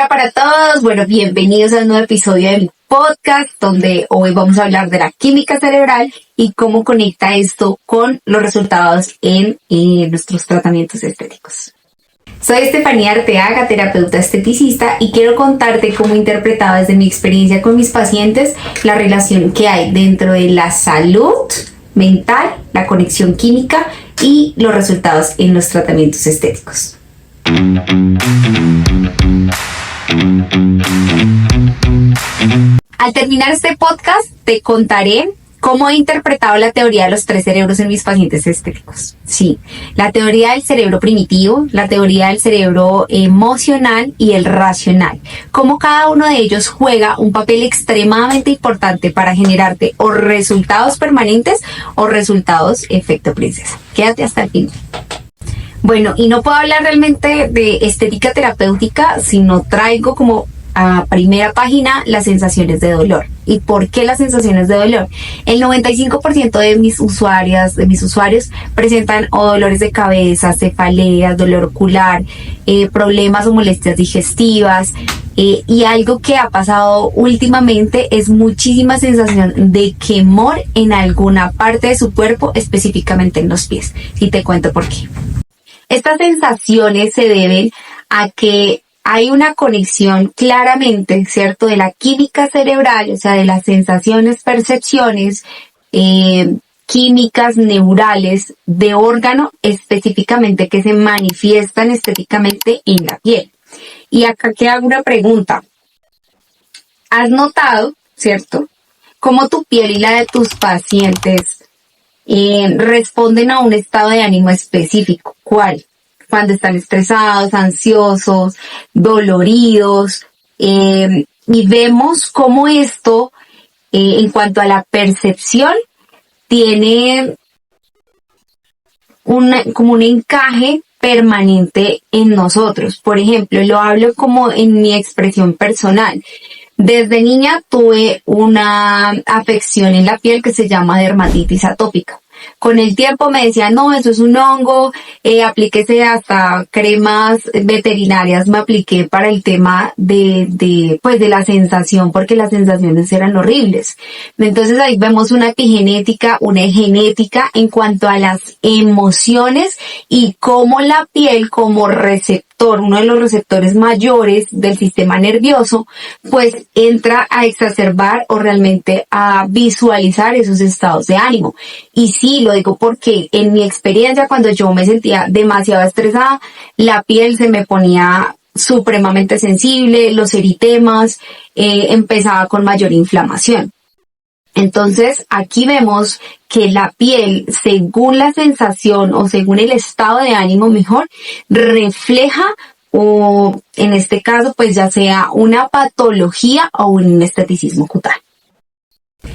Hola para todos, bueno, bienvenidos a un nuevo episodio de mi podcast, donde hoy vamos a hablar de la química cerebral y cómo conecta esto con los resultados en nuestros tratamientos estéticos. Soy Estefanía Arteaga, terapeuta esteticista, y quiero contarte cómo he interpretado desde mi experiencia con mis pacientes la relación que hay dentro de la salud mental, la conexión química y los resultados en los tratamientos estéticos. Al terminar este podcast te contaré cómo he interpretado la teoría de los tres cerebros en mis pacientes estéticos. Sí, la teoría del cerebro primitivo, la teoría del cerebro emocional y el racional. Cómo cada uno de ellos juega un papel extremadamente importante para generarte o resultados permanentes o resultados efecto princesa. Quédate hasta el final. Bueno, y no puedo hablar realmente de estética terapéutica si no traigo como a primera página las sensaciones de dolor. ¿Y por qué las sensaciones de dolor? El 95% de mis usuarios presentan o dolores de cabeza, cefaleas, dolor ocular, problemas o molestias digestivas. Y algo que ha pasado últimamente es muchísima sensación de quemor en alguna parte de su cuerpo, específicamente en los pies. Y te cuento por qué. Estas sensaciones se deben a que hay una conexión claramente, ¿cierto?, de la química cerebral, o sea, de las sensaciones, percepciones, químicas neurales de órgano específicamente que se manifiestan estéticamente en la piel. Y acá que hago una pregunta. ¿Has notado, cierto, cómo tu piel y la de tus pacientes responden a un estado de ánimo específico? ¿Cuál? Cuando están estresados, ansiosos, doloridos, y vemos cómo esto, en cuanto a la percepción, tiene como un encaje permanente en nosotros. Por ejemplo, lo hablo como en mi expresión personal. Desde niña tuve una afección en la piel que se llama dermatitis atópica. Con el tiempo me decían, no, eso es un hongo, aplíquese hasta cremas veterinarias, me apliqué para el tema de la sensación, porque las sensaciones eran horribles. Entonces ahí vemos una epigenética, una genética en cuanto a las emociones y cómo la piel como receptor, uno de los receptores mayores del sistema nervioso, pues entra a exacerbar o realmente a visualizar esos estados de ánimo. Y sí, lo digo porque en mi experiencia, cuando yo me sentía demasiado estresada, la piel se me ponía supremamente sensible, los eritemas, empezaba con mayor inflamación. Entonces, aquí vemos que la piel, según la sensación o según el estado de ánimo mejor, refleja o en este caso, pues ya sea una patología o un esteticismo cutáneo.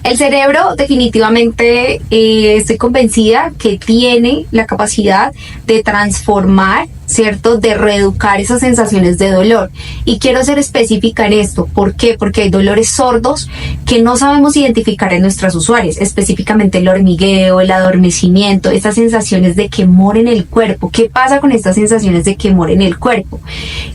El cerebro definitivamente estoy convencida que tiene la capacidad de transformar, ¿cierto?, de reeducar esas sensaciones de dolor. Y quiero ser específica en esto. ¿Por qué? Porque hay dolores sordos que no sabemos identificar en nuestras usuarias, específicamente el hormigueo, el adormecimiento, estas sensaciones de quemor en el cuerpo. ¿Qué pasa con estas sensaciones de quemor en el cuerpo?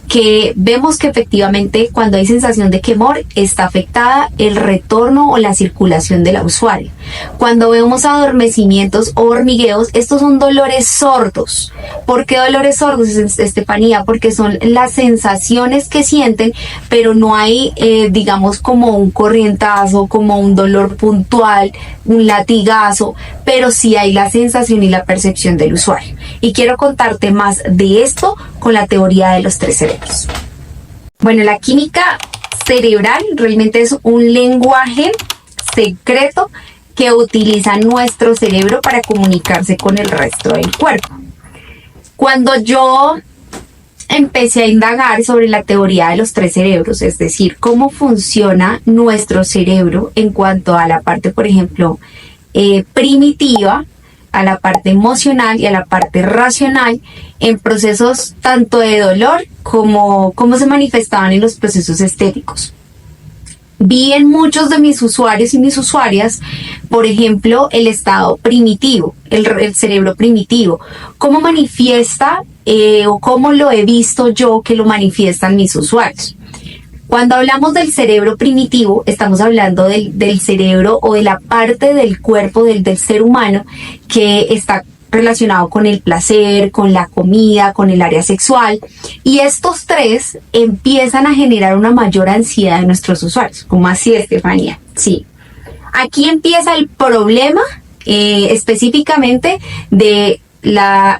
Que vemos que efectivamente cuando hay sensación de quemor está afectada el retorno o la circulación de la usuaria. Cuando vemos adormecimientos o hormigueos, estos son dolores sordos. ¿Por qué dolores sordos, Estefanía? Porque son las sensaciones que sienten, pero no hay, digamos, como un corrientazo, como un dolor puntual, un latigazo, pero sí hay la sensación y la percepción del usuario. Y quiero contarte más de esto con la teoría de los tres cerebros. Bueno, la química cerebral realmente es un lenguaje secreto que utiliza nuestro cerebro para comunicarse con el resto del cuerpo. Cuando yo empecé a indagar sobre la teoría de los tres cerebros, es decir, cómo funciona nuestro cerebro en cuanto a la parte, por ejemplo, primitiva, a la parte emocional y a la parte racional en procesos tanto de dolor como cómo se manifestaban en los procesos estéticos. Vi en muchos de mis usuarios y mis usuarias, por ejemplo, el estado primitivo, el cerebro primitivo, cómo manifiesta o cómo lo he visto yo que lo manifiestan mis usuarios. Cuando hablamos del cerebro primitivo, estamos hablando del cerebro o de la parte del cuerpo del ser humano que está relacionado con el placer, con la comida, con el área sexual. Y estos tres empiezan a generar una mayor ansiedad en nuestros usuarios. ¿Cómo así, Estefanía? Sí. Aquí empieza el problema específicamente de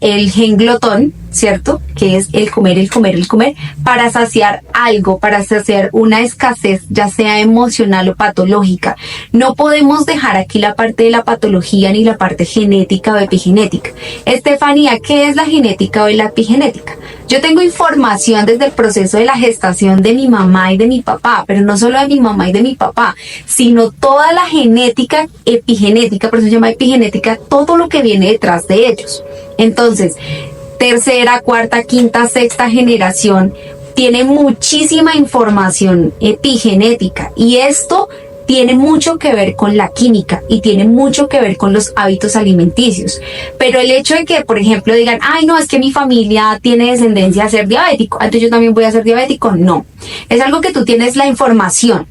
el gen glotón, ¿cierto? Que es el comer, el comer, el comer, para saciar algo, para saciar una escasez, ya sea emocional o patológica. No podemos dejar aquí la parte de la patología ni la parte genética o epigenética. Estefanía, ¿qué es la genética o la epigenética? Yo tengo información desde el proceso de la gestación de mi mamá y de mi papá, pero no solo de mi mamá y de mi papá, sino toda la genética epigenética, por eso se llama epigenética, todo lo que viene detrás de ellos. Entonces, tercera, cuarta, quinta, sexta generación tiene muchísima información epigenética y esto tiene mucho que ver con la química y tiene mucho que ver con los hábitos alimenticios. Pero el hecho de que, por ejemplo, digan, ay, no, es que mi familia tiene descendencia a ser diabético, entonces yo también voy a ser diabético, no. Es algo que tú tienes la información,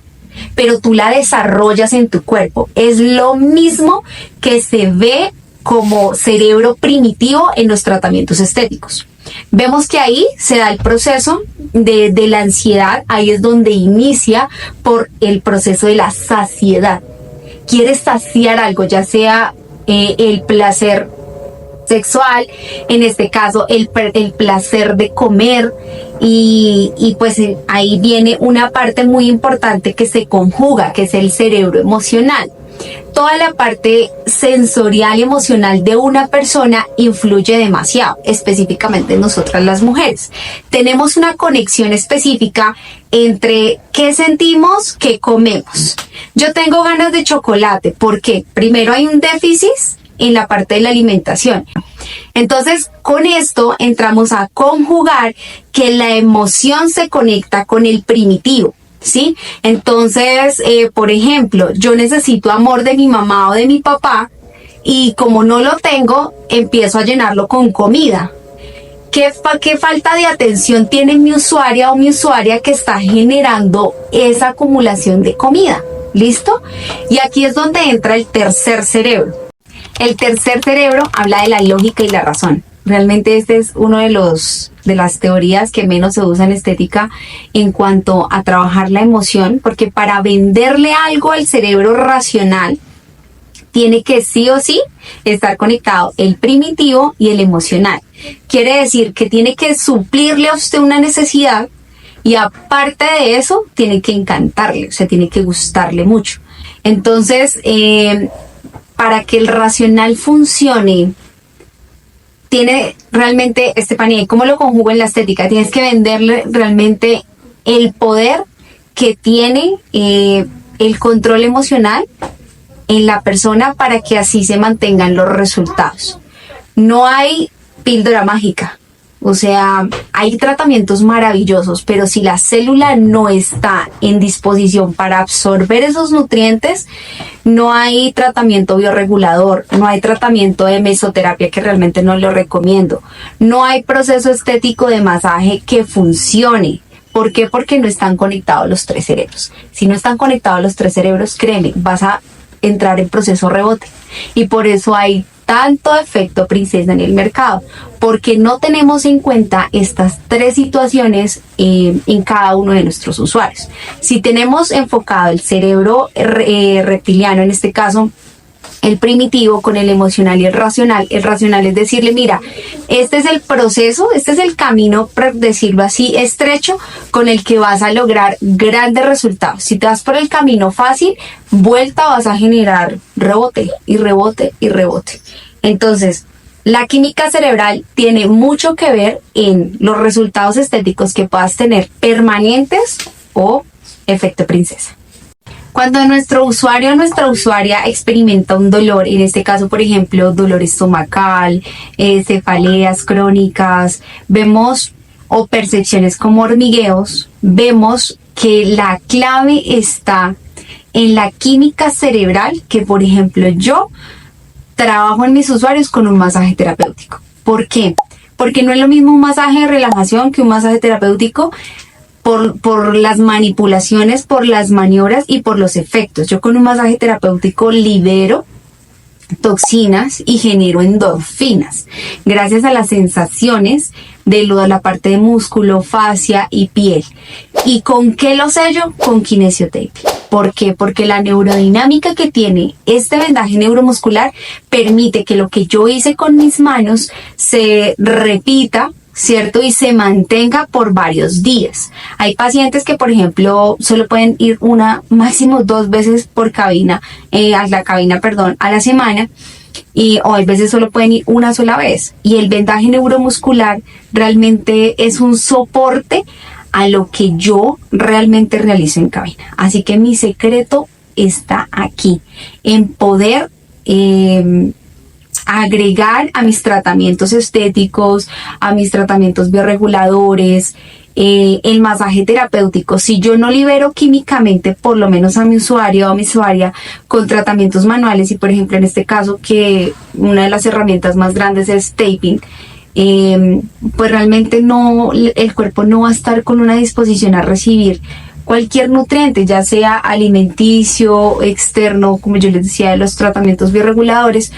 pero tú la desarrollas en tu cuerpo. Es lo mismo que se ve como cerebro primitivo en los tratamientos estéticos. Vemos que ahí se da el proceso de la ansiedad, ahí es donde inicia por el proceso de la saciedad. Quieres saciar algo, ya sea el placer sexual, en este caso el placer de comer, y pues ahí viene una parte muy importante que se conjuga, que es el cerebro emocional. Toda la parte sensorial y emocional de una persona influye demasiado, específicamente nosotras las mujeres. Tenemos una conexión específica entre qué sentimos, qué comemos. Yo tengo ganas de chocolate, ¿por qué? Primero hay un déficit en la parte de la alimentación. Entonces, con esto entramos a conjugar que la emoción se conecta con el primitivo. ¿Sí? Entonces, por ejemplo, yo necesito amor de mi mamá o de mi papá y como no lo tengo, empiezo a llenarlo con comida. ¿Qué falta de atención tiene mi usuaria o mi usuaria que está generando esa acumulación de comida? ¿Listo? Y aquí es donde entra el tercer cerebro. El tercer cerebro habla de la lógica y la razón. Realmente este es uno de las teorías que menos se usa en estética en cuanto a trabajar la emoción, porque para venderle algo al cerebro racional tiene que sí o sí estar conectado el primitivo y el emocional. Quiere decir que tiene que suplirle a usted una necesidad y aparte de eso tiene que encantarle, o sea, tiene que gustarle mucho. Entonces, para que el racional funcione, tiene realmente, Estefanía, ¿cómo lo conjugo en la estética? Tienes que venderle realmente el poder que tiene el control emocional en la persona para que así se mantengan los resultados. No hay píldora mágica. O sea, hay tratamientos maravillosos, pero si la célula no está en disposición para absorber esos nutrientes, no hay tratamiento bioregulador, no hay tratamiento de mesoterapia, que realmente no lo recomiendo. No hay proceso estético de masaje que funcione. ¿Por qué? Porque no están conectados los tres cerebros. Si no están conectados los tres cerebros, créeme, vas a entrar en proceso rebote. Y por eso hay tanto efecto princesa en el mercado, porque no tenemos en cuenta estas tres situaciones en cada uno de nuestros usuarios. Si tenemos enfocado el cerebro reptiliano, en este caso el primitivo, con el emocional y el racional es decirle, mira, este es el proceso, este es el camino, por decirlo así, estrecho, con el que vas a lograr grandes resultados. Si te vas por el camino fácil, vuelta vas a generar rebote y rebote y rebote. Entonces, la química cerebral tiene mucho que ver en los resultados estéticos que puedas tener permanentes o efecto princesa. Cuando nuestro usuario o nuestra usuaria experimenta un dolor, en este caso, por ejemplo, dolor estomacal, cefaleas crónicas, vemos o percepciones como hormigueos, vemos que la clave está en la química cerebral, que por ejemplo yo trabajo en mis usuarios con un masaje terapéutico. ¿Por qué? Porque no es lo mismo un masaje de relajación que un masaje terapéutico. por las manipulaciones, por las maniobras y por los efectos. Yo con un masaje terapéutico libero toxinas y genero endorfinas gracias a las sensaciones de la parte de músculo, fascia y piel. ¿Y con qué lo sello? Con kinesiotaping. ¿Por qué? Porque la neurodinámica que tiene este vendaje neuromuscular permite que lo que yo hice con mis manos se repita, ¿cierto? Y se mantenga por varios días. Hay pacientes que, por ejemplo, solo pueden ir máximo 2 veces por cabina, a la semana, o hay veces solo pueden ir una sola vez. Y el vendaje neuromuscular realmente es un soporte a lo que yo realmente realizo en cabina. Así que mi secreto está aquí, en poder agregar a mis tratamientos estéticos, a mis tratamientos bioreguladores, el masaje terapéutico. Si yo no libero químicamente, por lo menos a mi usuario o a mi usuaria, con tratamientos manuales, y por ejemplo en este caso que una de las herramientas más grandes es taping, pues realmente el cuerpo no va a estar con una disposición a recibir cualquier nutriente, ya sea alimenticio, externo, como yo les decía, de los tratamientos bioreguladores,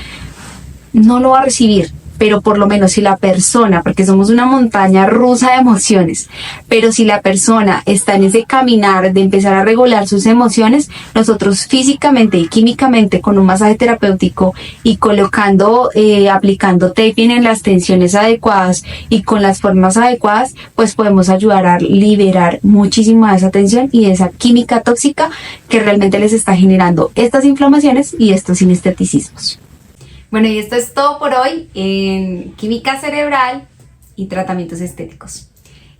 no lo va a recibir. Pero por lo menos si la persona, porque somos una montaña rusa de emociones, pero si la persona está en ese caminar de empezar a regular sus emociones, nosotros físicamente y químicamente con un masaje terapéutico y aplicando taping en las tensiones adecuadas y con las formas adecuadas, pues podemos ayudar a liberar muchísima de esa tensión y de esa química tóxica que realmente les está generando estas inflamaciones y estos sinesteticismos. Bueno, y esto es todo por hoy en química cerebral y tratamientos estéticos.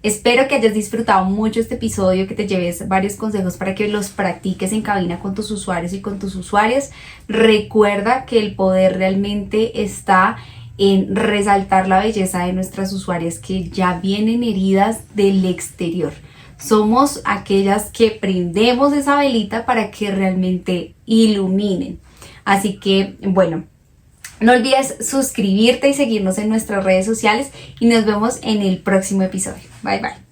Espero que hayas disfrutado mucho este episodio, que te lleves varios consejos para que los practiques en cabina con tus usuarios y con tus usuarias. Recuerda que el poder realmente está en resaltar la belleza de nuestras usuarias que ya vienen heridas del exterior. Somos aquellas que prendemos esa velita para que realmente iluminen. Así que, bueno, no olvides suscribirte y seguirnos en nuestras redes sociales y nos vemos en el próximo episodio. Bye bye.